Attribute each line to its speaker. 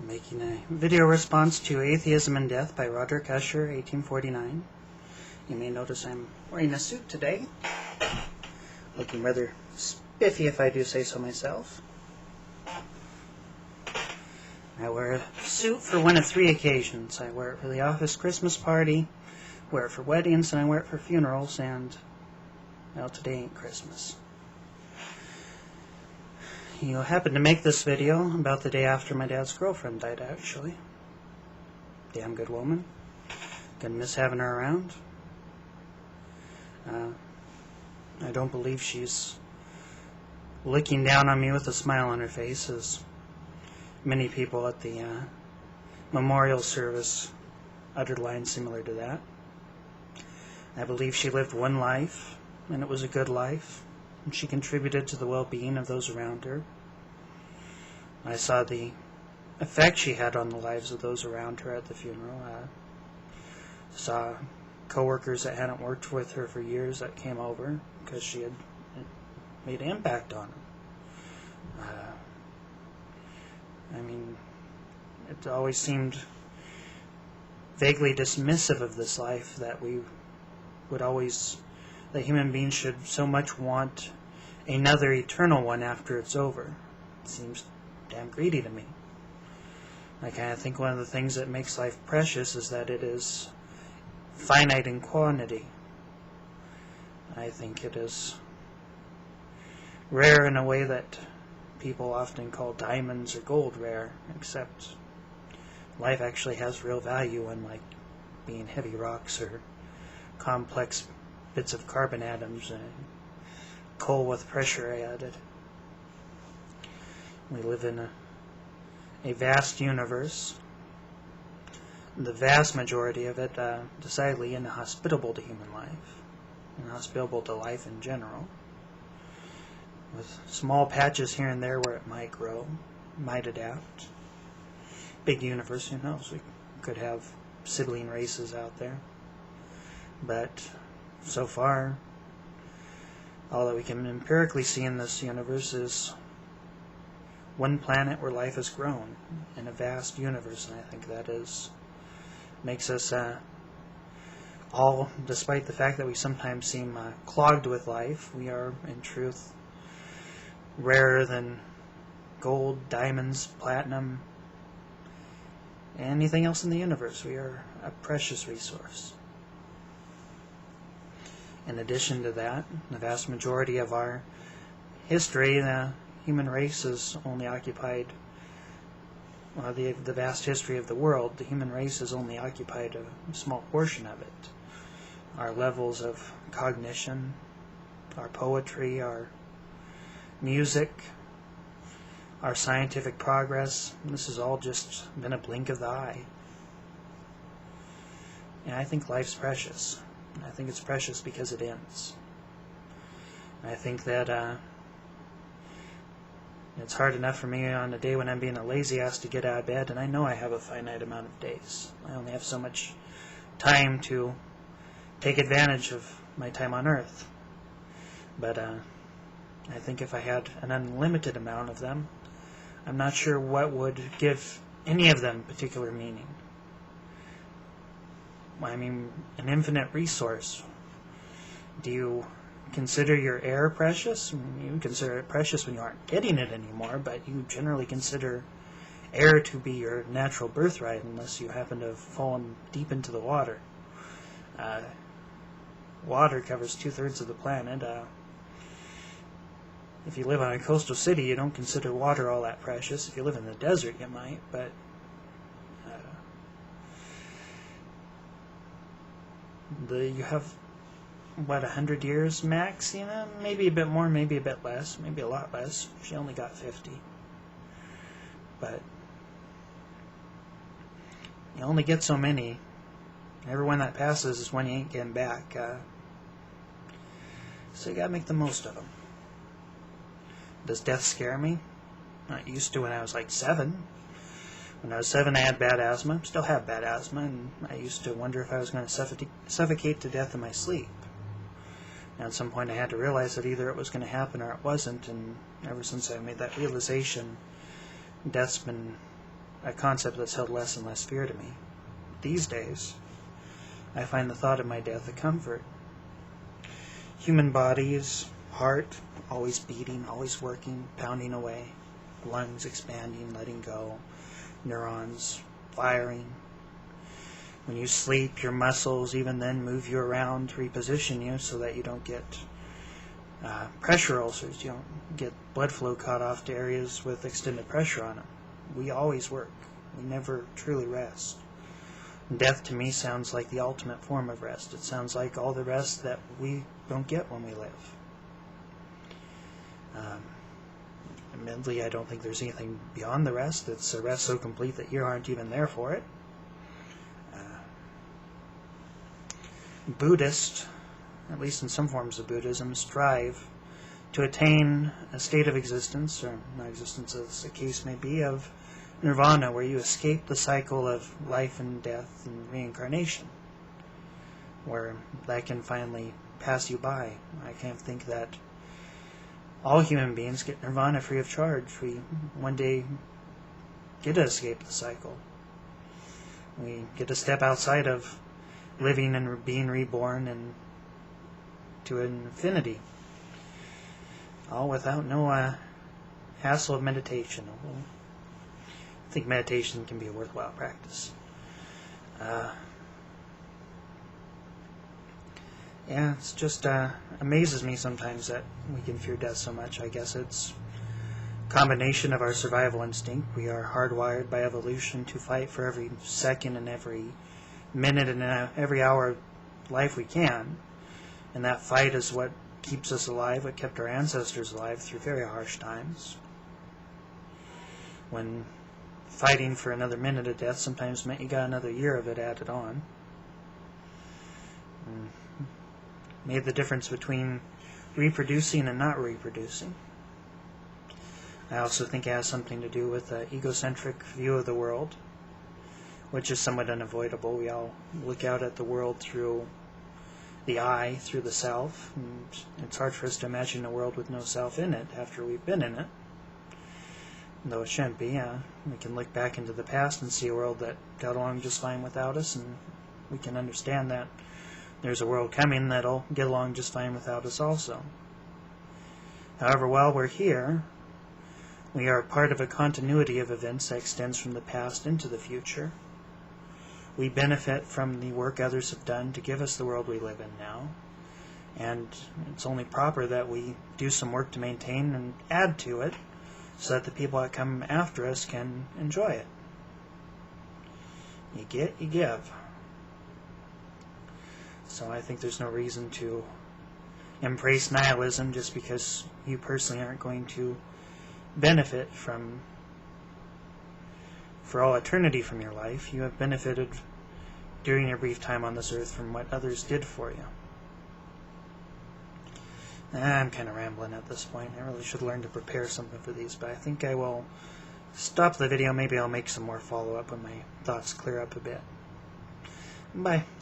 Speaker 1: Making a video response to Atheism and Death by Roderick Usher, 1849. You may notice I'm wearing a suit today. Looking rather spiffy if I do say so myself. I wear a suit for one of three occasions. I wear it for the office Christmas party, wear it for weddings, and I wear it for funerals, and, well, today ain't Christmas. You happen to make this video about the day after my dad's girlfriend died, actually. Damn good woman. Gonna miss having her around. I don't believe she's looking down on me with a smile on her face, as many people at the memorial service uttered lines similar to that. I believe she lived one life, and it was a good life, and she contributed to the well-being of those around her. I saw the effect she had on the lives of those around her at the funeral. I saw coworkers that hadn't worked with her for years that came over because she had made an impact on them. It always seemed vaguely dismissive of this life, that that human beings should so much want another eternal one after it's over. It seems damn greedy to me. I kind of think one of the things that makes life precious is that it is finite in quantity. I think it is rare in a way that people often call diamonds or gold rare, except life actually has real value, unlike being heavy rocks or complex bits of carbon atoms and coal with pressure added. We live in a vast universe, the vast majority of it decidedly inhospitable to human life, inhospitable to life in general, with small patches here and there where it might grow, might adapt. Big universe, who knows, we could have sibling races out there. But so far, all that we can empirically see in this universe is one planet where life has grown in a vast universe, and I think that makes us all, despite the fact that we sometimes seem clogged with life, we are in truth rarer than gold, diamonds, platinum, anything else in the universe. We are a precious resource. In addition to that, the vast majority of our history, the human race has only occupied, the vast history of the world, the human race has only occupied a small portion of it. Our levels of cognition, our poetry, our music, our scientific progress, this has all just been a blink of the eye. And I think life's precious. I think it's precious because it ends. I think that it's hard enough for me on a day when I'm being a lazy ass to get out of bed, and I know I have a finite amount of days. I only have so much time to take advantage of my time on Earth. But I think if I had an unlimited amount of them, I'm not sure what would give any of them particular meaning. I mean, an infinite resource. Do you consider your air precious? You consider it precious when you aren't getting it anymore, but you generally consider air to be your natural birthright unless you happen to have fallen deep into the water. Water covers 2/3 of the planet. If you live on a coastal city, you don't consider water all that precious. If you live in the desert, you might, but you have, 100 years max, maybe a bit more, maybe a bit less, maybe a lot less. She only got 50. But you only get so many. Every one that passes is one you ain't getting back. So you gotta make the most of them. Does death scare me? I used to when I was like 7. When I was 7, I had bad asthma. Still have bad asthma, and I used to wonder if I was going to suffocate to death in my sleep. And at some point I had to realize that either it was going to happen or it wasn't, and ever since I made that realization, death's been a concept that's held less and less dear to me. These days, I find the thought of my death a comfort. Human bodies, heart, always beating, always working, pounding away, lungs expanding, letting go, neurons firing. When you sleep, your muscles even then move you around to reposition you so that you don't get pressure ulcers. You don't get blood flow cut off to areas with extended pressure on them. We always work. We never truly rest. Death to me sounds like the ultimate form of rest. It sounds like all the rest that we don't get when we live. Admittedly, I don't think there's anything beyond the rest. It's a rest so complete that you aren't even there for it. Buddhists, at least in some forms of Buddhism, strive to attain a state of existence, or not existence as the case may be, of nirvana, where you escape the cycle of life and death and reincarnation, where that can finally pass you by. I can't think that all human beings get nirvana free of charge. We one day get to escape the cycle. We get to step outside of living and being reborn and to infinity, all without no hassle of meditation. I think meditation can be a worthwhile practice. Yeah, it's just amazes me sometimes that we can fear death so much. I guess it's a combination of our survival instinct. We are hardwired by evolution to fight for every second and every minute and every hour of life we can. And that fight is what keeps us alive, what kept our ancestors alive through very harsh times. When fighting for another minute of death sometimes meant you got another year of it added on. And made the difference between reproducing and not reproducing. I also think it has something to do with an egocentric view of the world, which is somewhat unavoidable. We all look out at the world through the I, through the self, and it's hard for us to imagine a world with no self in it after we've been in it. Though it shouldn't be. We can look back into the past and see a world that got along just fine without us, and we can understand that there's a world coming that'll get along just fine without us also. However, while we're here, we are part of a continuity of events that extends from the past into the future. We benefit from the work others have done to give us the world we live in now, and it's only proper that we do some work to maintain and add to it so that the people that come after us can enjoy it. You get, you give. So I think there's no reason to embrace nihilism just because you personally aren't going to benefit from, for all eternity from your life. You have benefited during your brief time on this earth from what others did for you. I'm kind of rambling at this point. I really should learn to prepare something for these, but I think I will stop the video. Maybe I'll make some more follow-up when my thoughts clear up a bit. Bye.